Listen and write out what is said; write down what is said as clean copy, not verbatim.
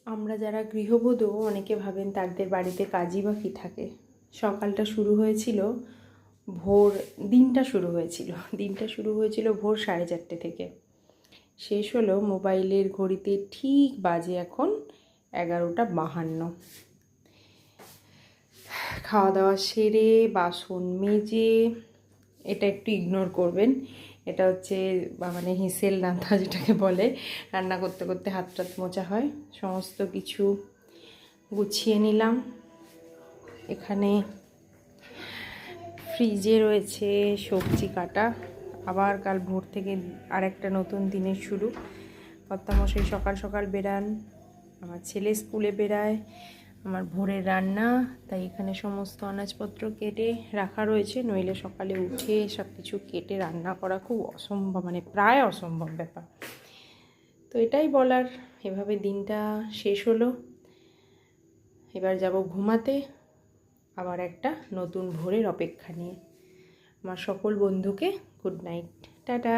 আমরা যারা গৃহবধূ অনেকে ভাবেন তাদের বাড়িতে কাজই বা কী থাকে। সকালটা শুরু হয়েছিল দিনটা শুরু হয়েছিল ভোর 4:30 থেকে। শেষ হলো মোবাইলের ঘড়িতে ঠিক বাজে এখন 11:52। খাওয়া দাওয়া সেরে বাসন মেজে, এটা একটু ইগনোর করবেন, এটা হচ্ছে মানে হিসেল রান্না যেটাকে বলে, রান্না করতে করতে হাত টাত মোছা হয়। সমস্ত কিছু গুছিয়ে নিলাম। এখানে ফ্রিজে রয়েছে সবজি কাটা। আবার কাল ভোর থেকে আরেকটা নতুন দিনের শুরু। কর্তামশাই সকাল সকাল বেরান, আমার ছেলে স্কুলে বেরায়, আমার ভোরের রান্না। তাই এখানে সমস্ত আনাজপত্র কেটে রাখা রয়েছে, নইলে সকালে উঠে সব কিছু কেটে রান্না করা খুব অসম্ভব, মানে প্রায় অসম্ভব ব্যাপার। তো এটাই বলার, এভাবে দিনটা শেষ হলো। এবার যাব ঘুমাতে, আবার একটা নতুন ভোরের অপেক্ষা নিয়ে। আমার সকল বন্ধুকে গুড নাইট, টাটা।